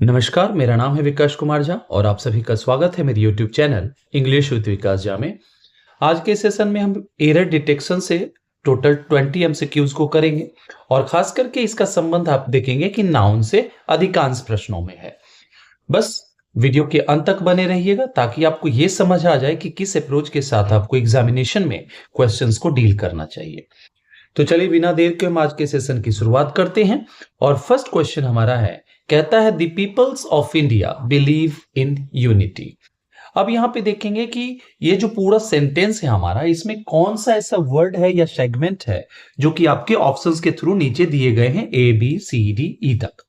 नमस्कार, मेरा नाम है विकास कुमार झा और आप सभी का स्वागत है मेरे YouTube चैनल इंग्लिश विद विकास झा में। आज के सेशन में हम एरर डिटेक्शन से टोटल 20 एमसीक्यूज को करेंगे और खास करके इसका संबंध आप देखेंगे कि नाउन से अधिकांश प्रश्नों में है। बस वीडियो के अंत तक बने रहिएगा ताकि आपको ये समझ आ जाए कि किस अप्रोच के साथ आपको एग्जामिनेशन में क्वेश्चंस को डील करना चाहिए। तो चलिए बिना देर के हम आज के सेशन की शुरुआत करते हैं और फर्स्ट क्वेश्चन हमारा है, कहता है the peoples of India believe in unity. अब यहां पे देखेंगे कि ये जो पूरा सेंटेंस है हमारा, इसमें कौन सा ऐसा वर्ड है या सेगमेंट है जो कि आपके ऑप्शंस के थ्रू नीचे दिए गए हैं A B C D E तक,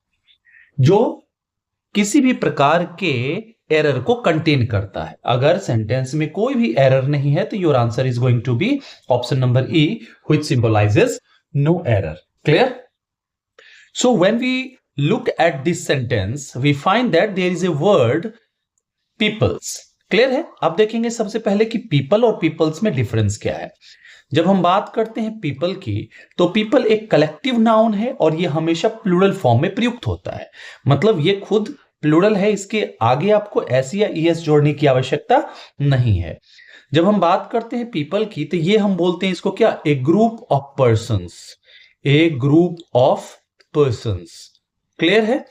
जो किसी भी प्रकार के एरर को कंटेन करता है। अगर सेंटेंस में कोई भी एरर नहीं है तो your answer is going to be option number E, which symbolizes no error. Clear? So when we look at this sentence we find that there is a word peoples। Clear है? अब देखेंगे सबसे पहले कि people और peoples में difference क्या है। जब हम बात करते हैं people की, तो people एक कलेक्टिव नाउन है और ये हमेशा प्लूरल फॉर्म में प्रयुक्त होता है। मतलब ये खुद प्लूरल है, इसके आगे आपको एस या ईएस जोड़ने की आवश्यकता नहीं है। जब हम बात करते हैं people की, तो ये हम बोलते हैं इसको क्या, a group of persons, a group of persons. Clear है?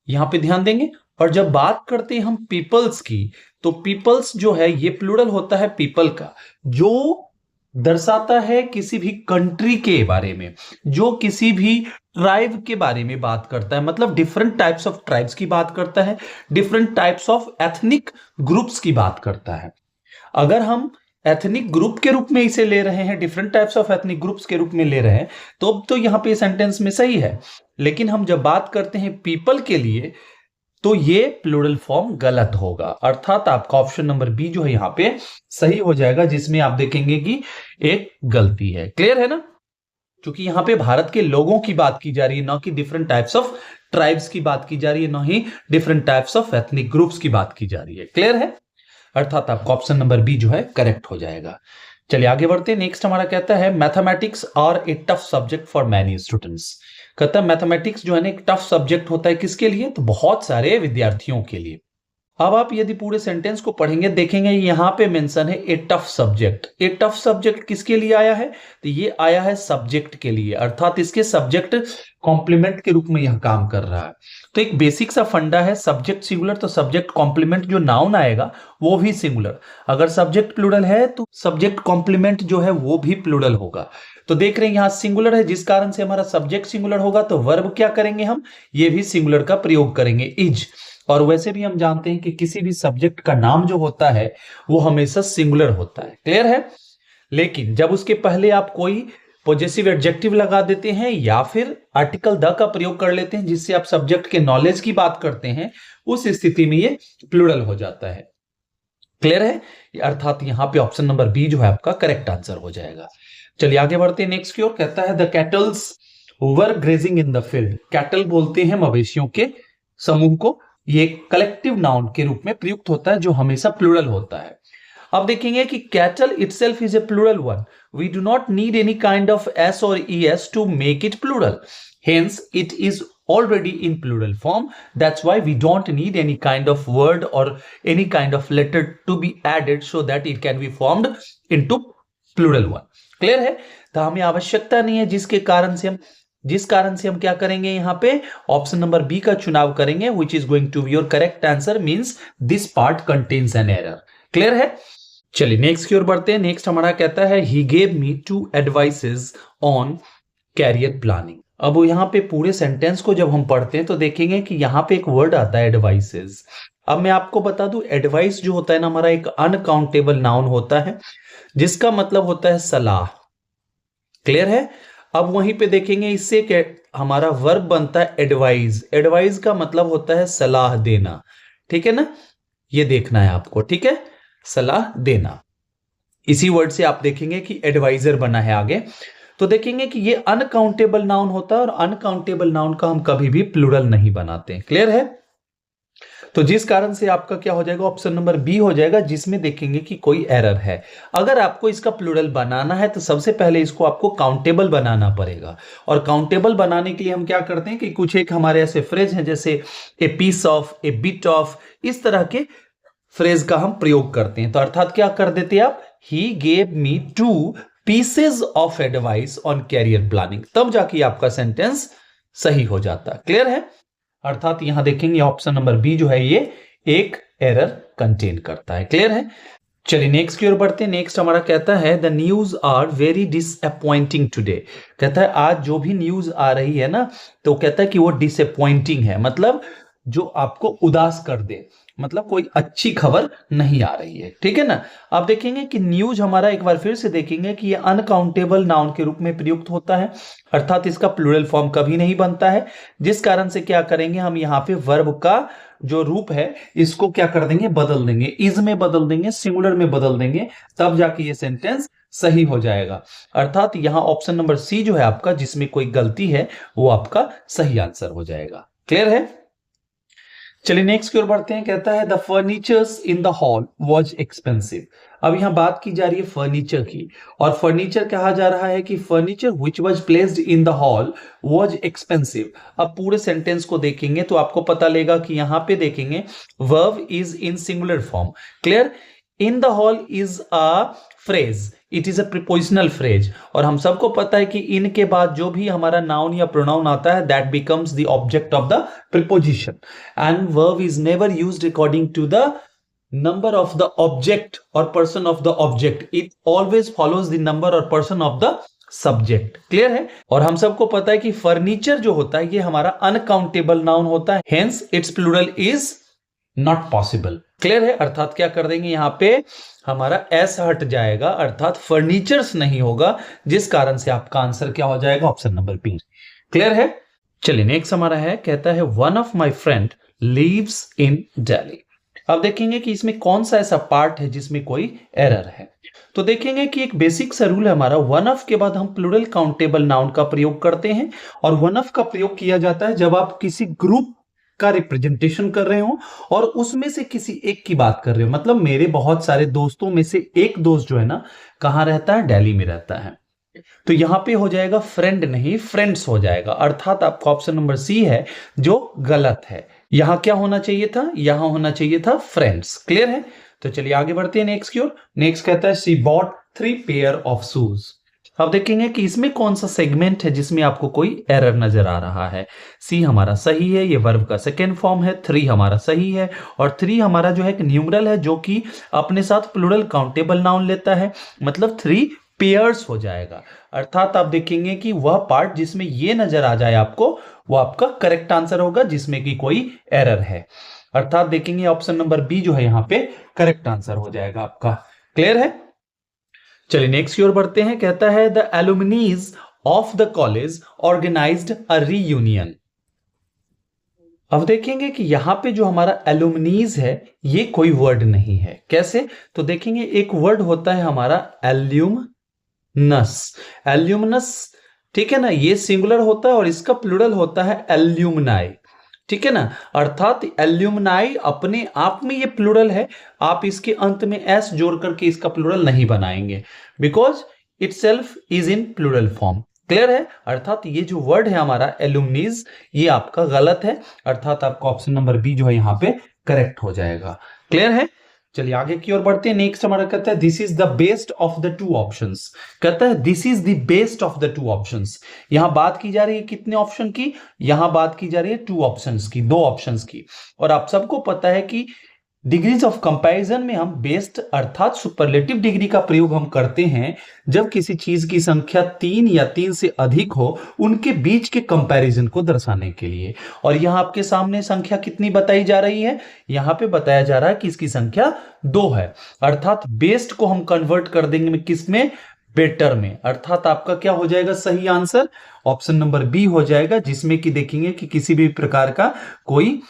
यहां पे ध्यान देंगे। और जब बात करते हैं हम पीपल्स की, तो पीपल्स जो है ये प्लूरल होता है पीपल का, जो दर्शाता है किसी भी कंट्री के बारे में, जो किसी भी ट्राइब के बारे में बात करता है। मतलब डिफरेंट टाइप्स ऑफ ट्राइब्स की बात करता है, different types of ethnic groups की बात करता है। अगर हम एथनिक ग्रुप के रूप में इसे ले रहे हैं, different types of ethnic groups के रूप में ले रहे हैं, तो अब तो यहां पे सेंटेंस में सही है। लेकिन हम जब बात करते हैं पीपल के लिए, तो ये प्लूरल फॉर्म गलत होगा। अर्थात आपका ऑप्शन नंबर बी जो है यहां पे सही हो जाएगा, जिसमें आप देखेंगे कि एक गलती है। क्लियर है ना? क्योंकि यहां पे भारत के लोगों की बात की जा रही है, ना कि डिफरेंट टाइप्स ऑफ ट्राइब्स की बात की जा रही है, ना ही different types of ethnic groups की बात की जा रही है। क्लियर है? अर्थात आपका ऑप्शन नंबर बी जो है करेक्ट हो जाएगा। चलिए आगे बढ़ते हैं। नेक्स्ट हमारा कहता है mathematics are a tough subject for many students. कहता है मैथमेटिक्स जो है ना एक टफ सब्जेक्ट होता है, किसके लिए? तो बहुत सारे विद्यार्थियों के लिए। अब आप यदि पूरे सेंटेंस को पढ़ेंगे, देखेंगे यहां पे मेंशन है ए टफ सब्जेक्ट। ए टफ सब्जेक्ट किसके लिए आया है? तो ये आया है सब्जेक्ट के लिए, अर्थात इसके सब्जेक्ट कॉम्प्लीमेंट के रूप में यह काम कर रहा है। तो एक बेसिक सा फंडा है, सब्जेक्ट सिंगुलर तो सब्जेक्ट कॉम्प्लीमेंट जो नाउन आएगा वो भी सिंगुलर। अगर सब्जेक्ट प्लूरल है तो सब्जेक्ट कॉम्प्लीमेंट जो है वो भी प्लूरल होगा। तो देख रहे हैं यहां सिंगुलर है, जिस कारण से हमारा सब्जेक्ट सिंगुलर होगा, तो वर्ब क्या करेंगे हम? ये भी सिंगुलर का प्रयोग करेंगे, इज। और वैसे भी हम जानते हैं कि किसी भी सब्जेक्ट का नाम जो होता है वो हमेशा सिंगुलर होता है। क्लियर है? लेकिन जब उसके पहले आप कोई पॉजेसिव एडजेक्टिव लगा देते हैं या फिर आर्टिकल द का प्रयोग कर लेते हैं, जिससे आप सब्जेक्ट के नॉलेज की बात करते हैं, उस स्थिति में ये प्लूरल हो जाता है। क्लियर है? अर्थात यहां पे ऑप्शन नंबर बी जो है आपका करेक्ट आंसर हो जाएगा। चलिए आगे बढ़ते हैं नेक्स्ट की ओर। कहता है the kettles were grazing in the field. Cattle बोलते हैं मवेशियों के समूह को। ये कलेक्टिव नाउन के रूप में प्रयुक्त होता है, जो हमेशा प्लूरल होता है। अब देखेंगे कि cattle itself is a plural one. We do not need any kind of s और es to make it plural, hence it is already in plural form. That's why we don't need any kind of word or any kind of letter to be added so that it can be formed into plural one. Clear है? तो हमें आवश्यकता नहीं है, जिस कारण से हम क्या करेंगे, यहां पे ऑप्शन नंबर बी का चुनाव करेंगे, which is going to be your correct answer, means this part contains an error. Clear है? चलिए नेक्स्ट की ओर बढ़ते हैं। नेक्स्ट हमारा कहता है he gave me 2 advices on career planning। अब यहां पे पूरे सेंटेंस को जब हम पढ़ते हैं तो देखेंगे कि यहां पे एक वर्ड आता है एडवाइसेस। अब मैं आपको बता दूं, एडवाइस जो होता है ना हमारा एक अनकाउंटेबल नाउन होता है, जिसका मतलब होता है सलाह। क्लियर है? अब वहीं पे देखेंगे इससे हमारा वर्ब बनता है एडवाइज। एडवाइज का मतलब होता है सलाह देना। ठीक है ना? ये देखना है आपको। ठीक है? सलाह देना। इसी वर्ड से आप देखेंगे कि एडवाइजर बना है आगे। तो देखेंगे कि ये अनकाउंटेबल नाउन होता है और अनकाउंटेबल नाउन का हम कभी भी प्लूरल नहीं बनाते हैं। क्लियर है? तो जिस कारण से आपका क्या हो जाएगा, ऑप्शन नंबर बी हो जाएगा, जिसमें देखेंगे कि कोई एरर है। अगर आपको इसका प्लूरल बनाना है तो सबसे पहले इसको आपको काउंटेबल बनाना पड़ेगा, और काउंटेबल बनाने के लिए हम क्या करते हैं कि कुछ एक हमारे ऐसे फ्रेज हैं जैसे a piece of, a bit of, इस तरह के फ्रेज का हम प्रयोग करते हैं। तो अर्थात क्या कर देते हैं आप, he gave me 2 pieces of advice on career planning, तब जाके आपका सेंटेंस सही हो जाता है। क्लियर है? अर्थात यहां देखेंगे ऑप्शन नंबर बी जो है ये एक एरर कंटेन करता है। क्लियर है? चलिए नेक्स्ट की ओर बढ़ते हैं। नेक्स्ट हमारा कहता है the news are very disappointing today. कहता है आज जो भी न्यूज आ रही है ना, तो कहता है कि वो डिसअपॉइंटिंग है, मतलब जो आपको उदास कर दे, मतलब कोई अच्छी खबर नहीं आ रही है। ठीक है ना? आप देखेंगे कि न्यूज हमारा एक बार फिर से देखेंगे कि ये अनकाउंटेबल नाउन के रूप में प्रयुक्त होता है, अर्थात इसका प्लूरल फॉर्म कभी नहीं बनता है, जिस कारण से क्या करेंगे हम यहां पे वर्ब का जो रूप है इसको क्या कर देंगे, बदल देंगे, इज में बदल देंगे, सिंगुलर में बदल देंगे, तब जाके ये सेंटेंस सही हो जाएगा। अर्थात यहां ऑप्शन नंबर सी जो है आपका, जिसमें कोई गलती है, वो आपका सही आंसर हो जाएगा। क्लियर है? चलिए नेक्स्ट की ओर बढ़ते हैं। कहता है the furnitures in the hall was expensive. अब यहां बात की जा रही है फर्नीचर की, और फर्नीचर कहा जा रहा है कि furniture which was placed in the hall was expensive. अब पूरे सेंटेंस को देखेंगे तो आपको पता लेगा कि यहां पे देखेंगे verb is in singular form. Clear? In the hall is a phrase, it is a prepositional phrase, और हम सबको पता है कि इन के बाद जो भी हमारा नाउन या प्रोनाउन आता है that becomes the object of the preposition, and verb is never used according to the number of the object और person of the object, it always follows the number और person of the subject. Clear है? और हम सबको पता है कि furniture जो होता है ये हमारा अनकाउंटेबल नाउन होता है, hence its plural is not possible. Clear है? अर्थात क्या कर देंगे यहां पे, हमारा एस हट जाएगा, अर्थात फर्नीचर्स नहीं होगा, जिस कारण से आपका आंसर क्या हो जाएगा, ऑप्शन नंबर बी। क्लियर है? चलिए नेक्स्ट हमारा है, कहता है one of my friend lives in Delhi. अब देखेंगे कि इसमें कौन सा ऐसा पार्ट है जिसमें कोई एरर है। तो देखेंगे कि एक बेसिक सा रूल है हमारा, वन ऑफ के बाद हम प्लूरल काउंटेबल नाउन का प्रयोग करते हैं, और वन ऑफ का प्रयोग किया जाता है जब आप किसी ग्रुप का रिप्रेजेंटेशन कर रहे हो और उसमें से किसी एक की बात कर रहे हो। मतलब मेरे बहुत सारे दोस्तों में से एक दोस्त जो है ना, कहां रहता है, दिल्ली में रहता है, तो यहां पे हो जाएगा फ्रेंड नहीं फ्रेंड्स हो जाएगा, अर्थात आपका ऑप्शन नंबर सी है जो गलत है। यहां क्या होना चाहिए था, यहां होना चाहिए था फ्रेंड्स। क्लियर है? तो चलिए आगे बढ़ते हैं नेक्स्ट की ओर। नेक्स्ट कहता है she bought 3 pair of shoes. अब देखेंगे कि इसमें कौन सा सेगमेंट है जिसमें आपको कोई एरर नजर आ रहा है। सी हमारा सही है, ये वर्ब का सेकेंड फॉर्म है, 3 हमारा सही है, और 3 हमारा जो है एक न्यूमरल है जो कि अपने साथ प्लूरल काउंटेबल नाउन लेता है, मतलब 3 पेयर्स हो जाएगा। अर्थात आप देखेंगे कि वह पार्ट जिसमें ये नजर आ जाए आपको, वो आपका करेक्ट आंसर होगा, जिसमें कि कोई एरर है। अर्थात देखेंगे ऑप्शन नंबर बी जो है यहां पे करेक्ट आंसर हो जाएगा आपका। क्लियर है? चलिए नेक्स्ट की ओर बढ़ते हैं। कहता है the alumnis of the college organized a reunion. अब देखेंगे कि यहां पे जो हमारा एलुमनीज है ये कोई वर्ड नहीं है। कैसे? तो देखेंगे एक वर्ड होता है हमारा एल्यूमनस। एल्यूमनस, ठीक है ना, ये सिंगुलर होता है और इसका प्लूरल होता है एल्यूमनाई। ठीक है ना? अर्थात एल्यूमनाई अपने आप में ये प्लूरल है, आप इसके अंत में एस जोड़ करके इसका प्लूरल नहीं बनाएंगे, because itself is in plural form. Clear है? अर्थात ये जो वर्ड है हमारा एल्यूमनीज, ये आपका गलत है, अर्थात आपका ऑप्शन नंबर बी जो है यहां पे करेक्ट हो जाएगा। क्लियर है? चलिए आगे की ओर बढ़ते हैं। नेक्स्ट हमारा कहता है this is the best of the 2 options. कहता है this is the best of the 2 options. यहां बात की जा रही है कितने ऑप्शन की, यहां बात की जा रही है 2 ऑप्शंस की, 2 ऑप्शंस की। और आप सबको पता है कि डिग्रीज ऑफ कंपैरिजन में हम बेस्ट अर्थात सुपरलेटिव डिग्री का प्रयोग हम करते हैं जब किसी चीज की संख्या 3 या 3 से अधिक हो, उनके बीच के कंपैरिजन को दर्शाने के लिए। और यहां आपके सामने संख्या कितनी बताई जा रही है, यहां पे बताया जा रहा है कि इसकी संख्या 2 है, अर्थात बेस्ट को हम कन्वर्ट कर देंगे किसमें, बेटर में। अर्थात आपका क्या हो जाएगा सही आंसर, ऑप्शन नंबर बी हो जाएगा, जिसमें कि देखेंगे कि किसी भी प्रकार का कोई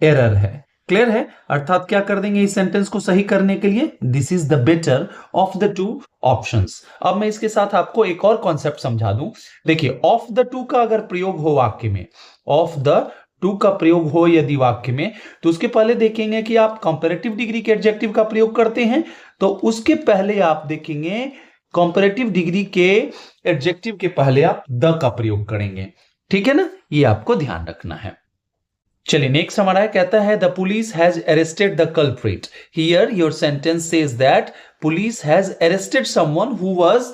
एरर है। क्लियर है? अर्थात क्या कर देंगे इस सेंटेंस को सही करने के लिए, this is the better of the 2 options. अब मैं इसके साथ आपको एक और कॉन्सेप्ट समझा दूं। देखिए ऑफ द 2 का अगर प्रयोग हो वाक्य में, ऑफ द टू का प्रयोग हो यदि वाक्य में, तो उसके पहले देखेंगे कि आप कंपैरेटिव डिग्री के एडजेक्टिव का प्रयोग करते हैं, तो उसके पहले आप देखेंगे कंपैरेटिव डिग्री के एडजेक्टिव के पहले आप द का प्रयोग करेंगे। ठीक है ना, ये आपको ध्यान रखना है। चलिए नेक्स्ट हमारा है, कहता है the police has arrested the culprit. Here your sentence says that police has arrested someone who was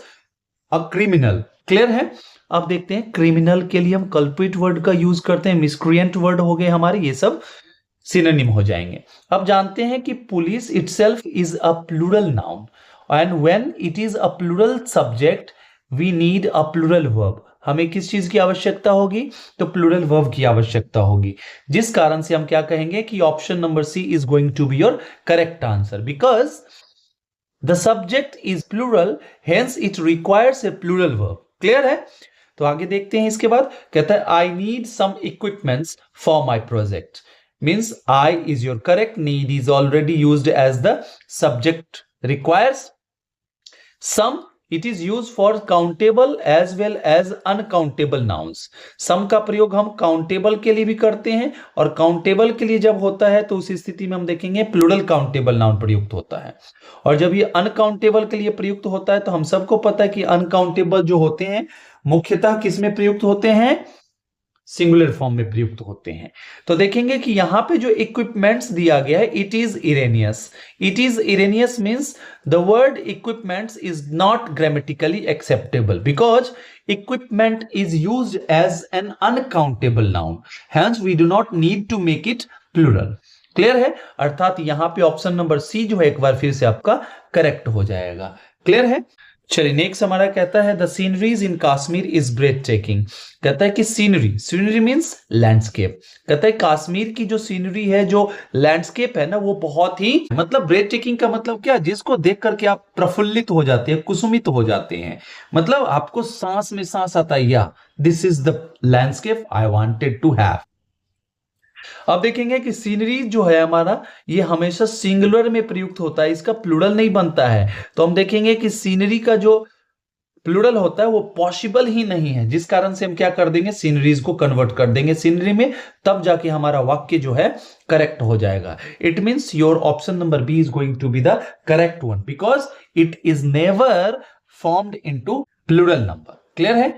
a criminal. Clear है। अब देखते हैं क्रिमिनल के लिए हम कल्प्रिट वर्ड का यूज करते हैं, मिसक्रिएंट वर्ड हो गए हमारे, ये सब सिनोनिम हो जाएंगे। अब जानते हैं कि police itself is a plural noun and when it is a plural subject we need a plural verb. हमें किस चीज की आवश्यकता होगी, तो प्लूरल वर्ब की आवश्यकता होगी, जिस कारण से हम क्या कहेंगे कि option number c is going to be your correct answer, because the subject is plural hence it requires a plural verb. Clear है। तो आगे देखते हैं। इसके बाद कहता है I need some equipments for my project. Means I is your correct, need is already used as the subject, requires some, it is use for countable as well as uncountable nouns. Some का प्रयोग हम countable के लिए भी करते हैं, और countable के लिए जब होता है तो उस स्थिति में हम देखेंगे प्लूरल काउंटेबल नाउन प्रयुक्त होता है, और जब ये अनकाउंटेबल के लिए प्रयुक्त होता है तो हम सबको पता है कि अनकाउंटेबल जो होते हैं मुख्यतः किस में प्रयुक्त होते हैं, सिंगुलर फॉर्म में प्रयुक्त होते हैं। तो देखेंगे कि यहां पे जो इक्विपमेंट्स दिया गया है it is Irenaeus. It is Irenaeus means the word equipments is not grammatically acceptable because equipment is used as an uncountable noun, hence we do not need to make it plural। Clear है। अर्थात यहां पे option number सी जो है एक बार फिर से आपका करेक्ट हो जाएगा। क्लियर है। चलिए नेक्स्ट हमारा कहता है the sceneries in Kashmir is breathtaking. कहता है कि सीनरी, सीनरी मींस लैंडस्केप। कहता है कश्मीर की जो सीनरी है, जो लैंडस्केप है ना, वो बहुत ही मतलब ब्रेथ टेकिंग का मतलब क्या, जिसको देख करके आप प्रफुल्लित हो जाते हैं, कुसुमित हो जाते हैं, मतलब आपको सांस में सांस आता है, या this is the landscape I wanted to have. अब देखेंगे कि सीनरी जो है हमारा, ये हमेशा सिंगुलर में प्रयुक्त होता है, इसका प्लूरल नहीं बनता है। तो हम देखेंगे कि सीनरी का जो प्लूरल होता है वो पॉसिबल ही नहीं है, जिस कारण से हम क्या कर देंगे, सीनरीज को कन्वर्ट कर देंगे सीनरी में, तब जाके हमारा वाक्य जो है करेक्ट हो जाएगा। It means your option number B is going to be the correct one because it is never formed into plural number. Clear है।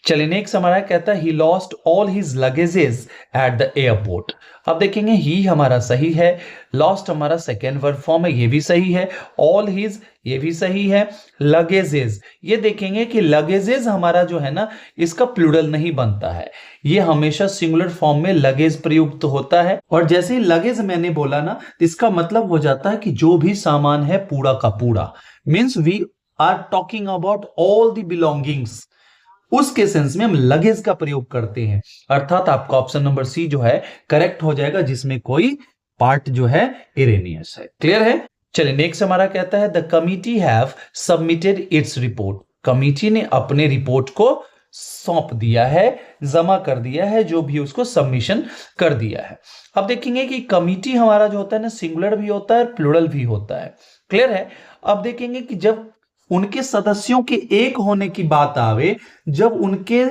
चलिए नेक्स्ट हमारा कहता है he lost all his luggages at the airport. अब देखेंगे ही हमारा सही है, लॉस्ट हमारा सेकेंड वर्ब फॉर्म है, ये भी सही है, ऑल हिज ये भी सही है, लगेजेस ये देखेंगे कि लगेजेस हमारा जो है ना, इसका प्लूरल नहीं बनता है, ये हमेशा सिंगुलर फॉर्म में लगेज प्रयुक्त होता है। और जैसे ही लगेज मैंने बोला ना, इसका मतलब हो जाता है कि जो भी सामान है पूरा का पूरा, means we are talking about all the belongings, उसके सेंस में हम लगेज का प्रयोग करते हैं। अर्थात आपका ऑप्शन नंबर सी जो है करेक्ट हो जाएगा, जिसमें कोई पार्ट जो है इरेनियस है। क्लियर है। चलिए नेक्स्ट हमारा कहता है the committee have submitted its report. Committee ने अपने रिपोर्ट को सौंप दिया है, जमा कर दिया है, जो भी उसको सबमिशन कर दिया है। अब देखेंगे कि कमिटी हमारा जो होता है ना, सिंगुलर भी होता है, प्लूरल भी होता है। क्लियर है। अब देखेंगे कि जब उनके सदस्यों के एक होने की बात आवे, जब उनके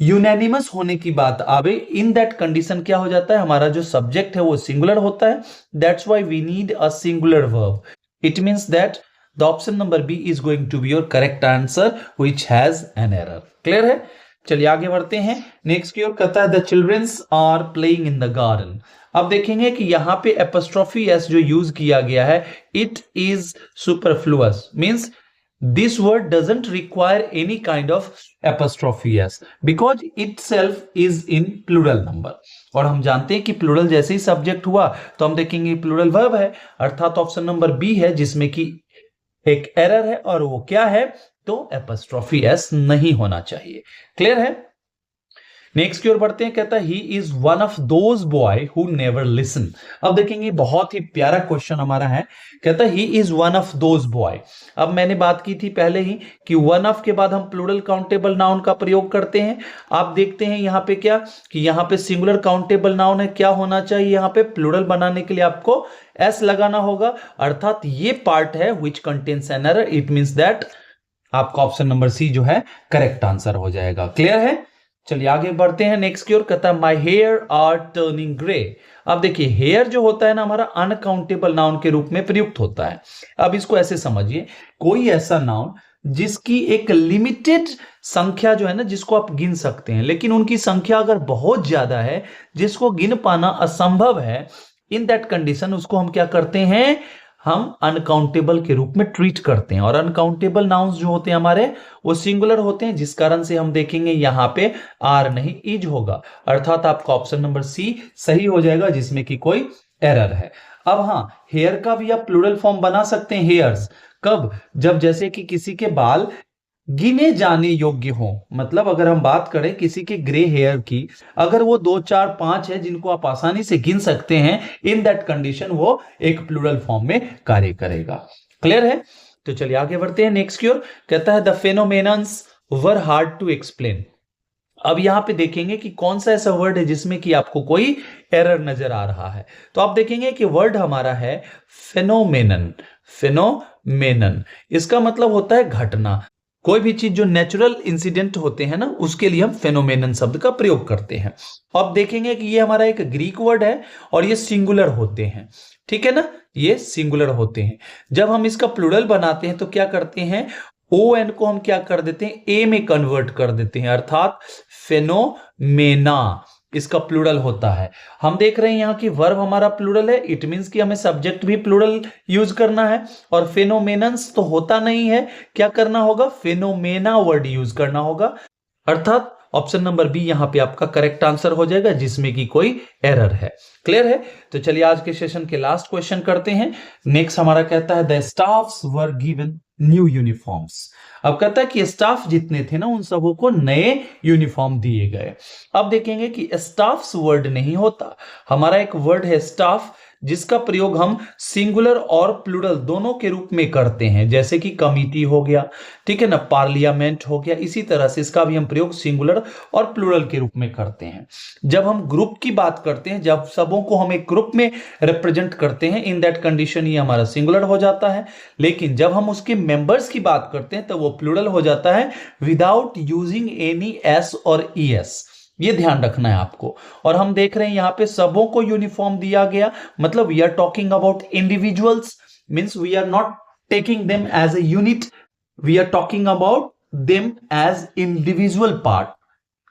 यूनैनिमस होने की बात आवे, इन दैट कंडीशन क्या हो जाता है, हमारा जो सब्जेक्ट है वो सिंगुलर होता है। That's why we need a singular verb. It means that the option number B is going to be your correct answer which has an error. Clear है। चलिए आगे बढ़ते हैं। नेक्स्ट की ओर कहता है the childrens are playing in the garden. अब देखेंगे कि यहां पे एपोस्ट्रोफी एस जो यूज किया गया है, it is superfluous, means this word doesn't require any kind of apostrophe s because itself is in plural number। और हम जानते हैं कि प्लूरल जैसे ही सब्जेक्ट हुआ तो हम देखेंगे प्लूरल वर्ब है, अर्थात ऑप्शन नंबर बी है, जिसमें कि एक एरर है, और वो क्या है, तो एपोस्ट्रोफी एस नहीं होना चाहिए। क्लियर है। नेक्स्ट की ओर बढ़ते हैं। कहता है he is one of those boy who never listen. अब देखेंगे बहुत ही प्यारा क्वेश्चन हमारा है। कहता है he is one of those boy. अब मैंने बात की थी पहले ही कि वन ऑफ के बाद हम प्लूरल काउंटेबल नाउन का प्रयोग करते हैं। आप देखते हैं यहां पे क्या, कि यहां पे सिंगुलर काउंटेबल नाउन है, क्या होना चाहिए, यहां पे प्लूरल बनाने के लिए आपको एस लगाना होगा, अर्थात ये पार्ट है which contains an error. It means that आपका ऑप्शन नंबर सी जो है करेक्ट आंसर हो जाएगा। क्लियर है। चलिए आगे बढ़ते हैं नेक्स्ट की ओर। कहता है my hair are turning grey. अब देखिए हेयर जो होता है ना हमारा अनकाउंटेबल नाउन के रूप में प्रयुक्त होता है। अब इसको ऐसे समझिए, कोई ऐसा नाउन जिसकी एक लिमिटेड संख्या जो है ना जिसको आप गिन सकते हैं, लेकिन उनकी संख्या अगर बहुत ज्यादा है जिसको गिन पाना असंभव है, इन दैट कंडीशन उसको हम क्या करते हैं, हम अनकाउंटेबल के रूप में ट्रीट करते हैं। और अनकाउंटेबल नाउन्स जो होते हैं हमारे वो सिंगुलर होते हैं, जिस कारण से हम देखेंगे यहां पे आर नहीं इज होगा, अर्थात आपका ऑप्शन नंबर सी सही हो जाएगा जिसमें कि कोई एरर है। अब हाँ, हेयर का भी आप प्लूरल फॉर्म बना सकते हैं, हेयर्स। कब? जब जैसे कि किसी के बाल गिने जाने योग्य हो, मतलब अगर हम बात करें किसी के ग्रे हेयर की, अगर वो 2 4 5 है जिनको आप आसानी से गिन सकते हैं, इन दैट कंडीशन वो एक प्लूरल फॉर्म में कार्य करेगा। क्लियर है? तो चलिए आगे बढ़ते हैं नेक्स्ट की ओर। कहता है the phenomenons were hard to explain. अब यहां पे देखेंगे कि कौन सा ऐसा वर्ड है जिसमें कि आपको कोई एरर नजर आ रहा है। तो आप देखेंगे कि वर्ड हमारा है फेनोमेनन। फेनोमेनन इसका मतलब होता है घटना। कोई भी चीज जो नेचुरल इंसिडेंट होते हैं ना उसके लिए हम फेनोमेनन शब्द का प्रयोग करते हैं। अब देखेंगे कि ये हमारा एक ग्रीक वर्ड है और ये सिंगुलर होते हैं, ठीक है ना, ये सिंगुलर होते हैं। जब हम इसका प्लूरल बनाते हैं तो क्या करते हैं, ओ एन को हम क्या कर देते हैं, ए में कन्वर्ट कर देते हैं, अर्थात फेनोमेना इसका प्लूरल होता है। हम देख रहे हैं यहां कि वर्ब हमारा प्लूरल है, इट मींस कि हमें सब्जेक्ट भी प्लूरल यूज करना है। और फेनोमेनन्स तो होता नहीं है, क्या करना होगा, फेनोमेना वर्ड यूज करना होगा, अर्थात ऑप्शन नंबर बी यहां पे आपका करेक्ट आंसर हो जाएगा जिसमें कि कोई एरर है। क्लियर है? तो चलिए आज के सेशन के लास्ट क्वेश्चन करते हैं। नेक्स्ट हमारा कहता है the staffs were given new uniforms. अब कहता है कि स्टाफ जितने थे ना उन सबों को नए यूनिफॉर्म दिए गए। अब देखेंगे कि स्टाफ्स वर्ड नहीं होता, हमारा एक वर्ड है स्टाफ जिसका प्रयोग हम सिंगुलर और प्लूरल दोनों के रूप में करते हैं, जैसे कि कमिटी हो गया, ठीक है ना, पार्लियामेंट हो गया, इसी तरह से इसका भी हम प्रयोग सिंगुलर और प्लूरल के रूप में करते हैं। जब हम ग्रुप की बात करते हैं, जब सबों को हम एक ग्रुप में रिप्रेजेंट करते हैं, इन दैट कंडीशन ये हमारा सिंगुलर हो जाता है। लेकिन जब हम उसके मेंबर्स की बात करते हैं तो वो प्लूरल हो जाता है विदाउट यूजिंग एनी एस और ई एस। ये ध्यान रखना है आपको। और हम देख रहे हैं यहां पे सबों को यूनिफॉर्म दिया गया, मतलब we are talking about individuals, means we are not taking them as a unit, we are talking about them as individual part.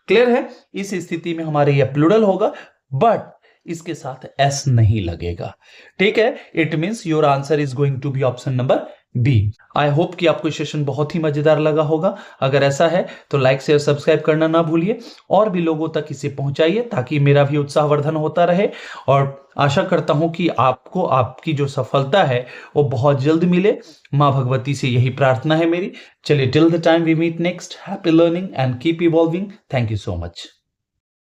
Clear है? इस स्थिति में हमारे यह प्लूरल होगा, बट इसके साथ एस नहीं लगेगा, ठीक है। It means your answer is going to be option number B. I hope कि आपको सेशन बहुत ही मजेदार लगा होगा। अगर ऐसा है तो लाइक शेयर सब्सक्राइब करना ना भूलिए और भी लोगों तक इसे पहुंचाइए ताकि मेरा भी उत्साहवर्धन होता रहे। और आशा करता हूं कि आपको आपकी जो सफलता है वो बहुत जल्द मिले। मां भगवती से यही प्रार्थना है मेरी। चलिए till the time we meet next, happy learning and keep evolving. Thank you so much.